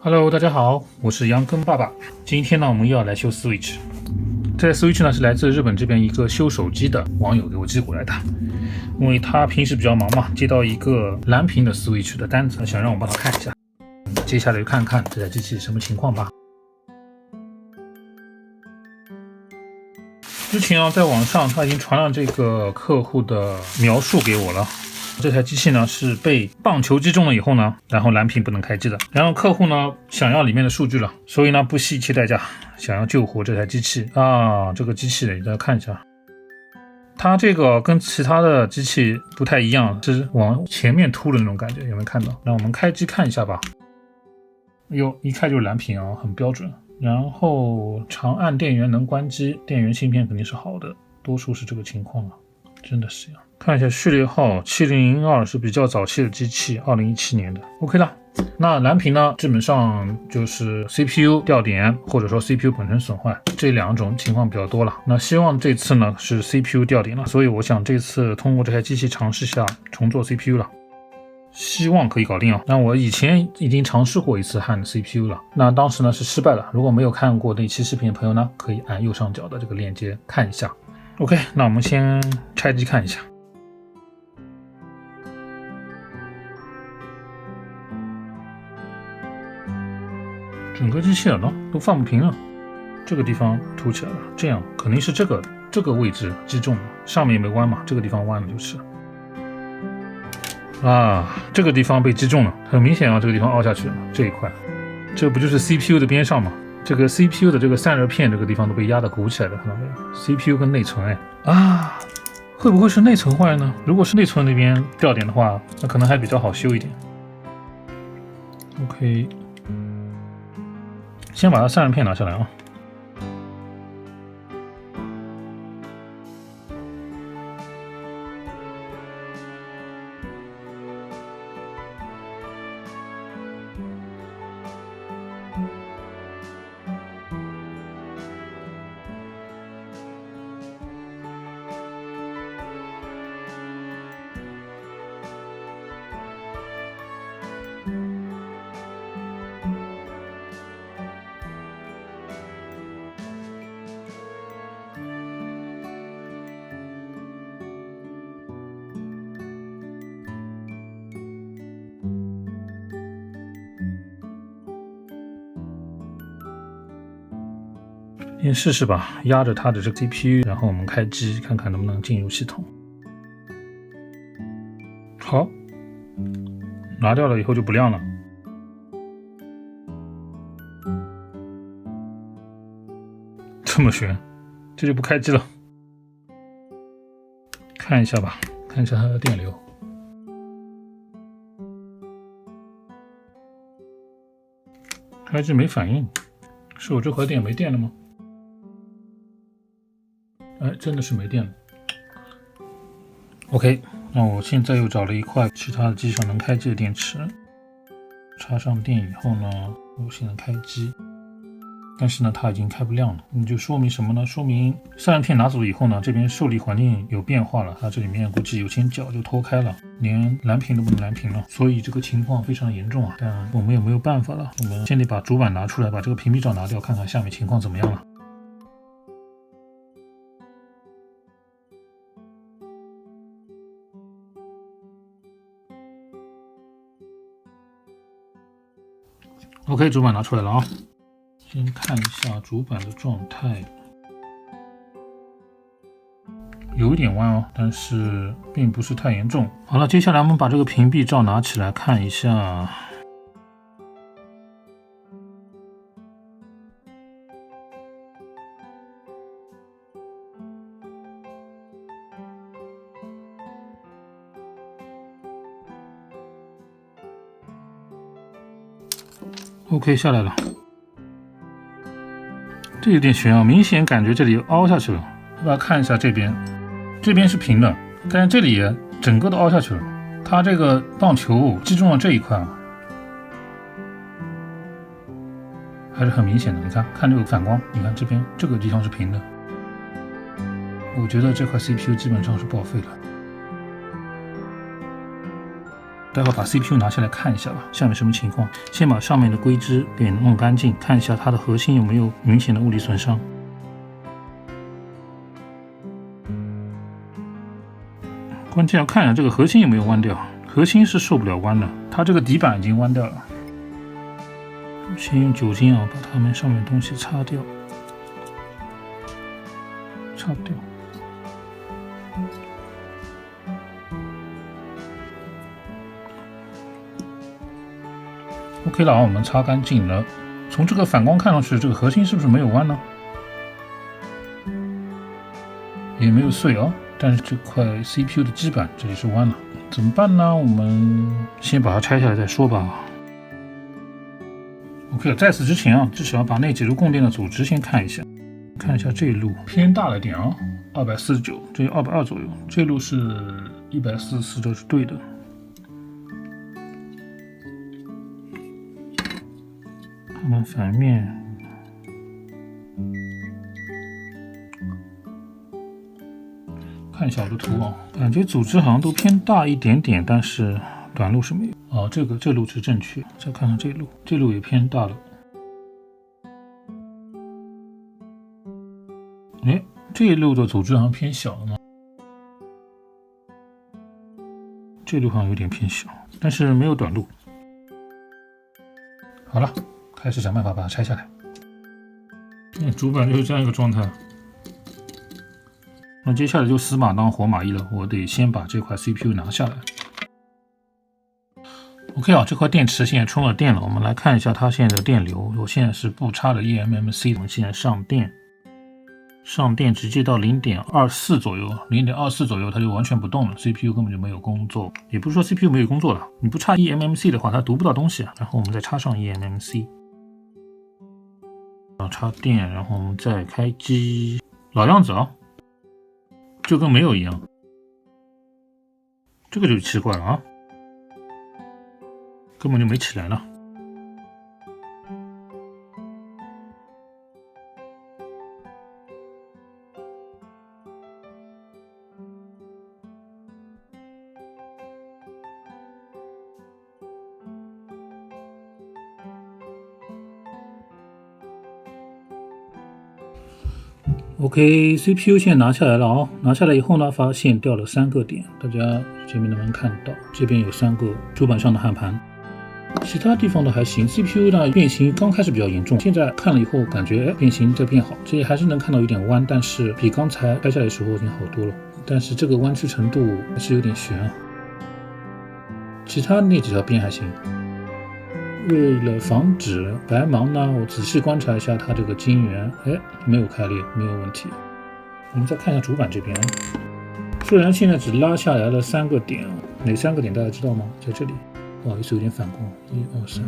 Hello，大家好，我是杨根爸爸。今天呢，我们又要来修 Switch。这 Switch 呢是来自日本这边一个修手机的网友给我寄过来的，因为他平时比较忙嘛，接到一个蓝屏的 Switch 的单子，想让我帮他看一下。接下来就看看这台机器什么情况吧。之前啊，在网上他已经传了这个客户的描述给我了。这台机器呢是被棒球击中了以后呢，然后蓝屏不能开机的。然后客户呢想要里面的数据了，所以呢不惜一切代价想要救活这台机器啊。这个机器大家看一下，它这个跟其他的机器不太一样，是往前面凸的那种感觉，有没有看到？让我们开机看一下吧。哟，一开就是蓝屏啊，很标准。然后长按电源能关机，电源芯片肯定是好的，多数是这个情况啊，真的是呀。看一下序列号7002是比较早期的机器，2017年的 OK 的。那蓝屏呢基本上就是 CPU 掉点或者说 CPU 本身损坏，这两种情况比较多了。那希望这次呢是 CPU 掉点了，所以我想这次通过这台机器尝试下重做 CPU 了，希望可以搞定啊。那我以前已经尝试过一次焊 CPU 了，那当时呢是失败了。如果没有看过那期视频的朋友呢，可以按右上角的这个链接看一下。OK， 那我们先拆机看一下。整个机器呢都放不平了，这个地方凸起来了，这样肯定是这个位置击中了，上面也没弯嘛，这个地方弯了就是啊，这个地方被击中了，很明显啊，这个地方凹下去了，这一块，这不就是 CPU 的边上吗？这个 CPU 的这个散热片这个地方都被压得鼓起来了，看到没有 ？CPU 跟内存啊，会不会是内存坏了呢？如果是内存那边掉点的话，那可能还比较好修一点。OK。先把它散热片拿下来啊！先试试吧，压着它的这个 CPU， 然后我们开机看看能不能进入系统。好，拿掉了以后就不亮了。这么悬，这就不开机了。看一下吧，看一下它的电流。开机没反应，是我这盒电没电了吗？哎，真的是没电了。OK， 那我现在又找了一块其他的机上能开机的电池，插上电以后呢，我现在开机，但是呢它已经开不亮了，那就说明什么呢？说明散热片拿走以后呢，这边受力环境有变化了，它这里面估计有些角就脱开了，连蓝屏都不能蓝屏了，所以这个情况非常严重啊。但我们也没有办法了，我们先得把主板拿出来，把这个屏蔽罩拿掉，看看下面情况怎么样了。OK， 主板拿出来了啊，先看一下主板的状态，有一点弯哦，但是并不是太严重。好了，接下来我们把这个屏蔽罩拿起来看一下。OK， 下来了，这有点悬啊，明显感觉这里凹下去了。大家看一下这边，这边是平的，但是这里整个都凹下去了。它这个棒球击中了这一块啊，还是很明显的。你看这个反光，你看这边这个地方是平的。我觉得这块 CPU 基本上是报废了。待会把 CPU 拿下来看一下吧，下面什么情况？先把上面的硅脂给弄干净，看一下它的核心有没有明显的物理损伤。关键要看一下这个核心有没有弯掉，核心是受不了弯的，它这个底板已经弯掉了。先用酒精把它们上面的东西擦掉，擦掉。OK 了我们擦干净了。从这个反光看上去，这个核心是不是没有弯呢？也没有碎但是这块 CPU 的基板这里是弯了，怎么办呢？我们先把它拆下来再说吧。OK， 在此之前至少要把那几路供电的组织先看一下，看一下这一路偏大了点249，这220左右，这一路是144，这是对的。看看反面，看一下我的图感觉组织好像都偏大一点点，但是短路是没有。这路是正确。再看看这路也偏大了。这一路的组织好像偏小了吗？这路好像有点偏小，但是没有短路。好了，开始想办法把它拆下来。主板就是这样一个状态。那接下来就死马当活马医了，我得先把这块 CPU 拿下来。OK 这块电池现在充了电了，我们来看一下它现在的电流。我现在是不插的 eMMC， 我们现在上电直接到 0.24 左右，0.24 左右它就完全不动了， CPU 根本就没有工作。也不是说 CPU 没有工作了，你不插 eMMC 的话它读不到东西然后我们再插上 eMMC， 插电，然后我们再开机，老样子就跟没有一样。这个就奇怪了根本就没起来了。OK， CPU 现在拿下来了拿下来以后呢，发现掉了3个点，大家这边能不能看到？这边有3个主板上的焊盘，其他地方都还行。CPU 呢变形刚开始比较严重，现在看了以后感觉变形在变好，这里还是能看到有点弯，但是比刚才拍下来的时候已经好多了。但是这个弯曲程度还是有点悬其他那几条边还行。为了防止白盲呢，我仔细观察一下它这个晶圆，没有开裂，没有问题。我们再看一下主板这边虽然现在只拉下来了3个点哪3个点大家知道吗？在这里，不好意思有点反光，1、2、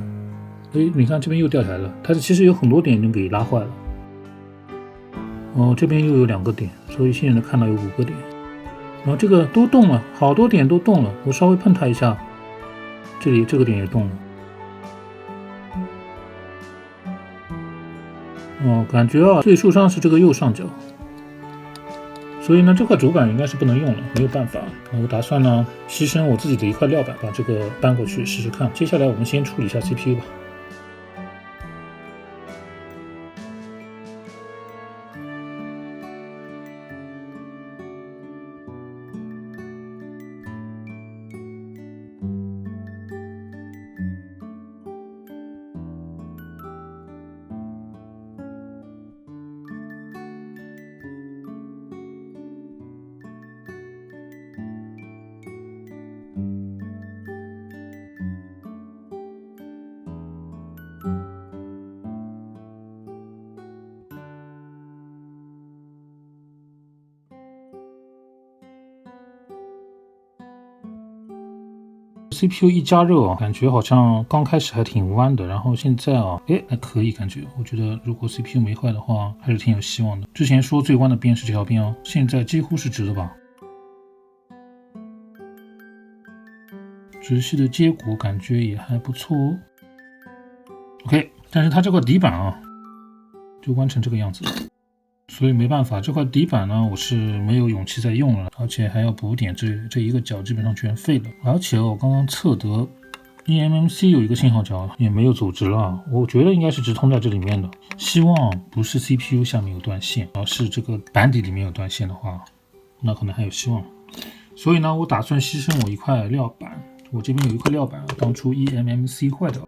3。你看这边又掉下来了，它其实有很多点已经给拉坏了。这边又有2个点，所以现在能看到有5个点。然后这个都动了，好多点都动了，我稍微碰它一下，这里这个点也动了。感觉最受伤是这个右上角，所以呢这块主板应该是不能用了，没有办法。我打算呢牺牲我自己的一块料板，把这个搬过去试试看。接下来我们先处理一下 CPU 吧。CPU 一加热感觉好像刚开始还挺弯的，然后现在还可以感觉。我觉得如果 CPU 没坏的话，还是挺有希望的。之前说最弯的边是这条边现在几乎是直的吧。直系的接骨感觉也还不错OK， 但是它这个底板就弯成这个样子，所以没办法，这块底板呢，我是没有勇气再用了，而且还要补点，这一个角基本上全废了。而且我刚刚测得 eMMC 有一个信号角也没有走直了，我觉得应该是直通在这里面的，希望不是 CPU 下面有断线，而是这个板底里面有断线的话，那可能还有希望。所以呢，我打算牺牲我一块料板，我这边有一块料板，当初 eMMC 坏的。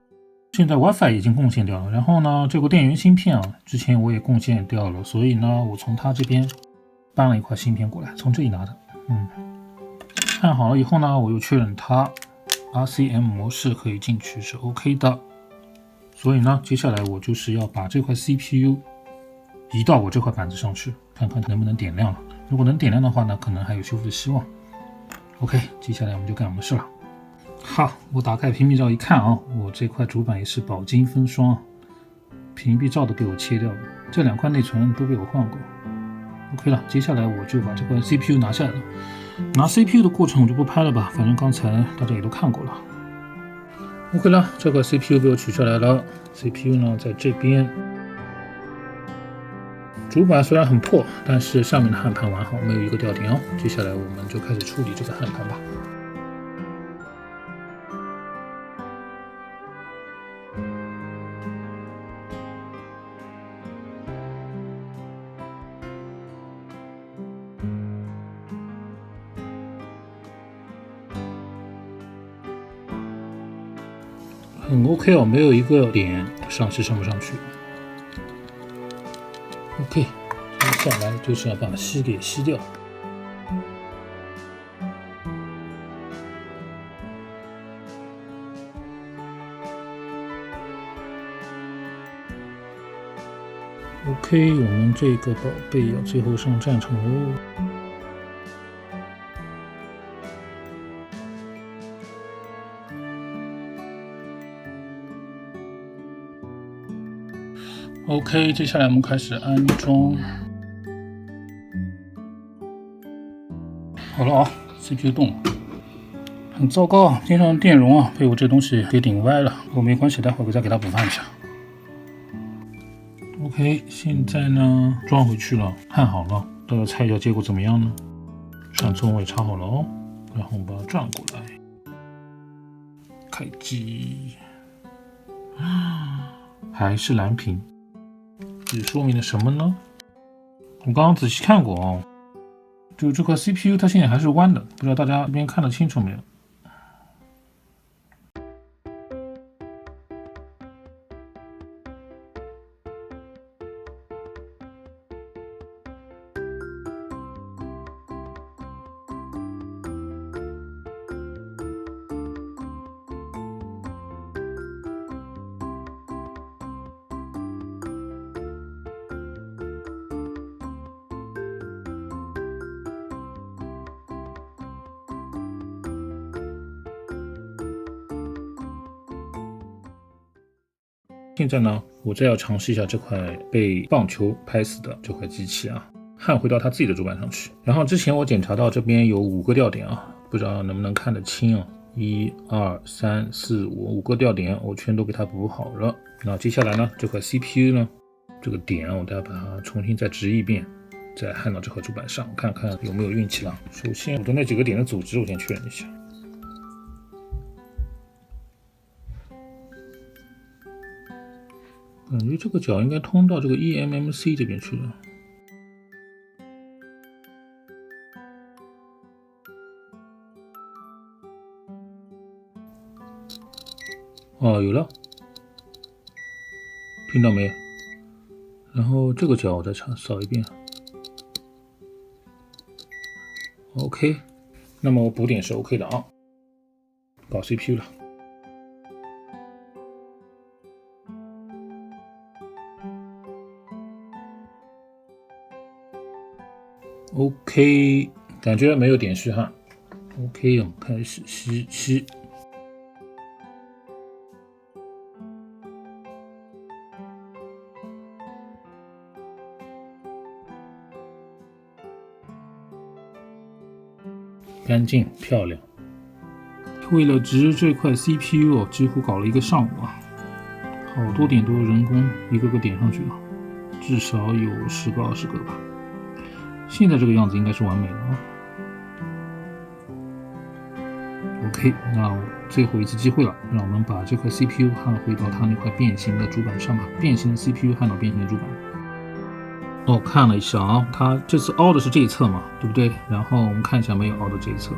现在 WiFi 已经贡献掉了，然后呢，这个电源芯片啊，之前我也贡献掉了，所以呢，我从它这边搬了一块芯片过来，从这里拿的。看好了以后呢，我又确认它 RCM 模式可以进去是 OK 的，所以呢，接下来我就是要把这块 CPU 移到我这块板子上去，看看它能不能点亮了。如果能点亮的话呢，可能还有修复的希望。OK， 接下来我们就干我们的事了。好，我打开屏蔽罩一看啊，我这块主板也是饱经风霜，屏蔽罩都被我切掉了，这2块内存都被我换过。OK 了，接下来我就把这块 CPU 拿下来了。拿 CPU 的过程我就不拍了吧，反正刚才大家也都看过了。OK 了，这块 CPU 被我取下来了。CPU 呢在这边，主板虽然很破，但是上面的焊盘完好，没有一个掉点哦。接下来我们就开始处理这个焊盘吧。很 OK 哦，没有一个点上是上不上去。OK， 接下来就是要把锡给吸掉。OK， 我们这个宝贝要最后上战场喽。OK， 接下来我们开始安装。好了啊 ，CPU 动了，很糟糕啊！边上电容啊被我这东西给顶歪了，不过没关系，待会儿我再给它补上一下。OK， 现在呢装回去了，焊好了，大家猜一下结果怎么样呢？上中位插好了哦，然后我们把它转过来，开机，还是蓝屏。这说明了什么呢？我刚刚仔细看过哦，就这块 CPU 它现在还是弯的，不知道大家这边看得清楚没有？现在呢，我再要尝试一下这块被棒球拍死的这块机器啊，焊回到它自己的主板上去。然后之前我检查到这边有5个吊点啊，不知道能不能看得清啊？1、2、3、4、5，5个吊点我全都给它补好了。那接下来呢，这块 CPU 呢，这个点我再把它重新再植一遍，再焊到这块主板上，看看有没有运气了。首先我的那几个点的组织我先确认一下。感觉这个角应该通到这个 eMMC 这边去了。哦，有了，听到没？然后这个角我再扫一遍。OK， 那么我补点是 OK 的啊。搞 CPU 了。OK， 感觉没有点虚焊。OK， 我们开始吸。干净漂亮。为了植这块 CPU 几乎搞了1个上午啊，好多点都人工一个个点上去了，至少有10个20个吧。现在这个样子应该是完美了啊。OK， 那最后一次机会了，让我们把这块 CPU 焊回到它那块变形的主板上吧。变形的 CPU 焊到变形的主板。哦，看了一下啊，它这次凹的是这一侧嘛，对不对？然后我们看一下没有凹的这一侧，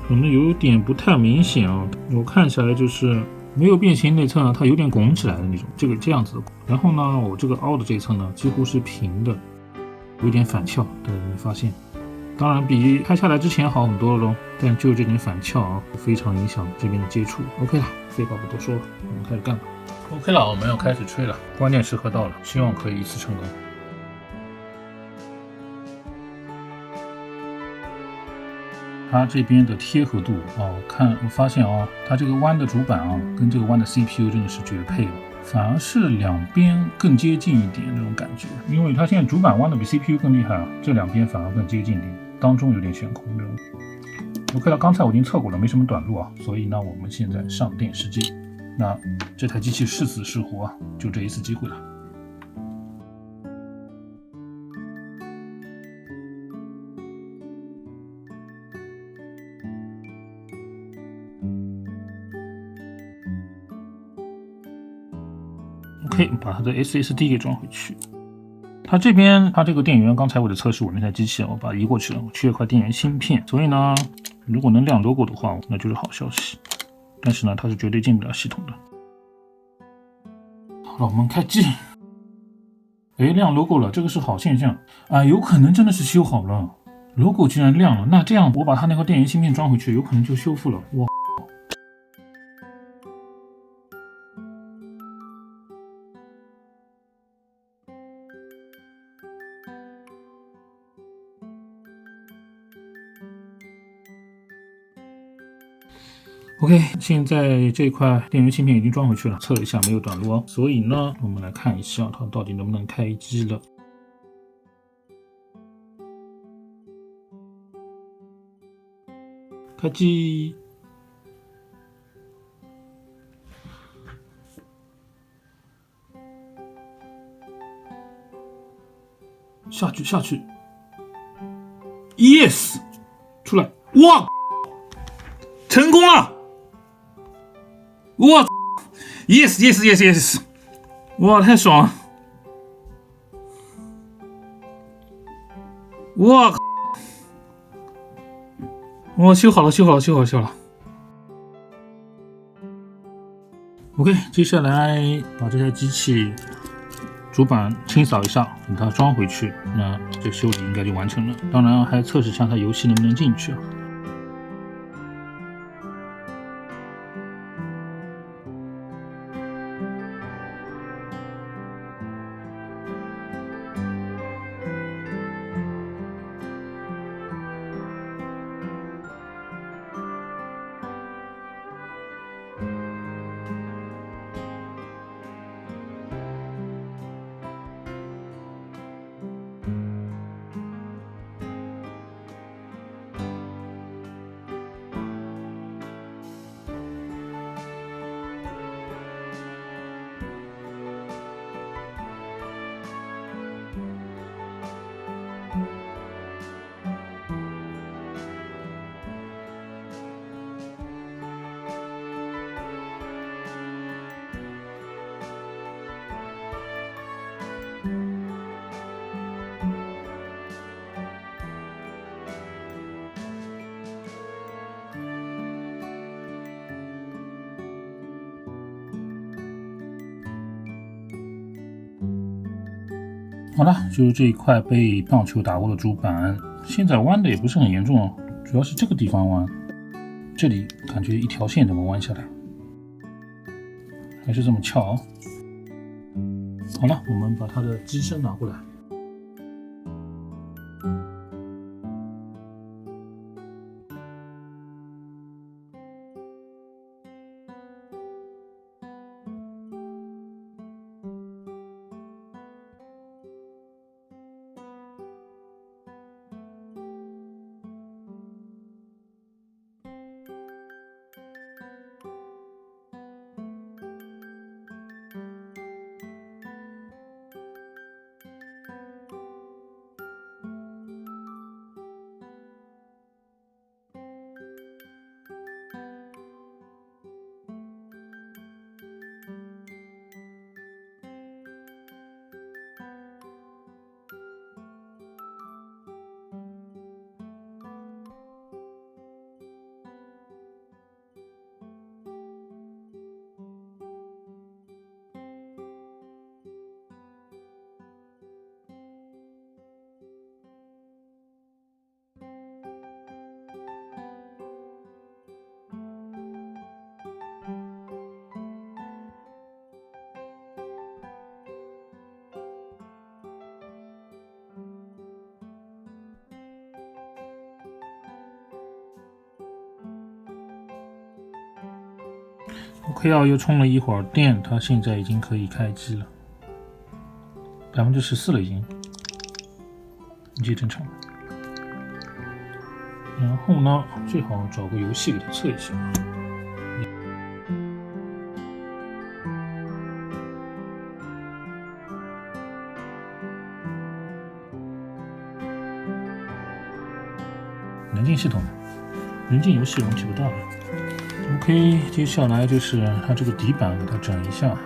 可能有点不太明显啊。我看起来就是没有变形那侧呢，它有点拱起来的那种，这样子的。然后呢，我这个凹的这一侧呢，几乎是平的，有点反翘，对，没发现。当然比拍下来之前好很多了咯，但就这点反翘啊，非常影响这边的接触。OK 了，废话不多说了，我们开始干吧。OK 了，我们要开始吹了，关键时刻到了，希望可以一次成功。它这边的贴合度啊，我发现啊，它这个弯的主板啊，跟这个弯的 CPU 真的是绝配了，反而是两边更接近一点那种感觉，因为它现在主板弯的比 CPU 更厉害啊，这两边反而更接近一点，当中有点悬空这种。OK 了，刚才我已经测过了，没什么短路啊，所以呢，我们现在上电实机。那这台机器是死是活啊，就这一次机会了。OK， 把它的 SSD 给装回去。它这边它这个电源，刚才为了测试我那台机器，我把它移过去了，我缺一块电源芯片，所以呢，如果能亮 logo 的话，那就是好消息。但是呢，它是绝对进不了系统的。好了，我们开机。哎，亮 logo 了，这个是好现象啊，有可能真的是修好了 ，logo 居然亮了。那这样我把它那块电源芯片装回去，有可能就修复了。哇！OK， 现在这块电源芯片已经装回去了，测了一下没有短路哦，所以呢，我们来看一下它到底能不能开机了。开机，下去 ，Yes， 出来，哇，成功了，哇 ，Yes，哇，太爽了，哇，哇，修好了。OK， 接下来把这台机器主板清扫一下，等它装回去，那这修理应该就完成了。当然还测试一下它游戏能不能进去啊。好了，就是这一块被棒球打过的主板，现在弯的也不是很严重哦，主要是这个地方弯，这里感觉一条线怎么弯下来，还是这么翘哦。好了，我们把它的机身拿过来。OK 啊，又充了一会儿电，它现在已经可以开机了，14%了已经，一切正常。然后呢，最好找个游戏给它测一下。能进系统，能进游戏问题不大了。OK， 接下来就是它这个底板给它整一下。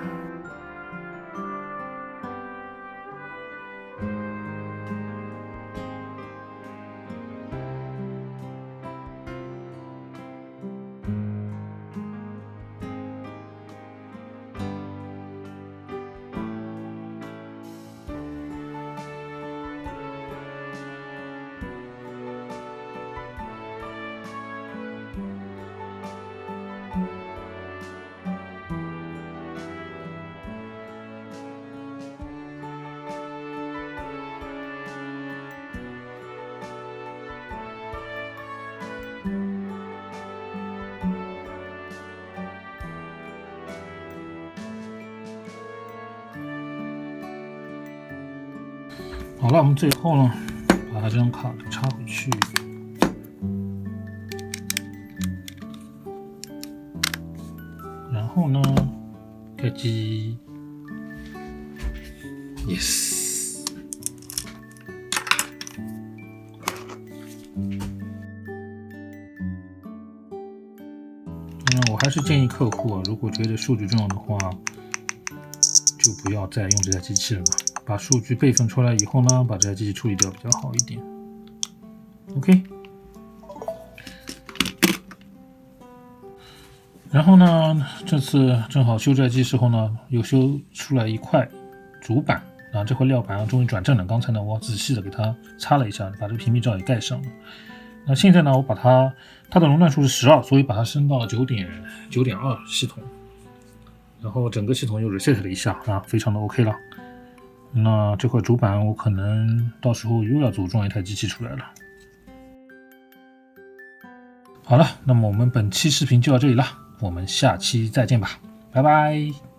好了，我们最后呢，把它这张卡插回去，然后呢，开机 ，yes。我还是建议客户啊，如果觉得数据重要的话，就不要再用这台机器了嘛。把数据备份出来以后呢，把这台机器处理掉比较好一点。OK， 然后呢，这次正好修这台机时候呢，又修出来一块主板啊，这块料板啊终于转正了。刚才呢，我仔细的给它擦了一下，把这个屏蔽罩也盖上了。那现在呢，我把它的容量数是12，所以把它升到了9.2系统，然后整个系统又 reset 了一下啊，非常的 OK 了。那这块主板我可能到时候又要组装一台机器出来了。好了，那么我们本期视频就到这里了，我们下期再见吧，拜拜。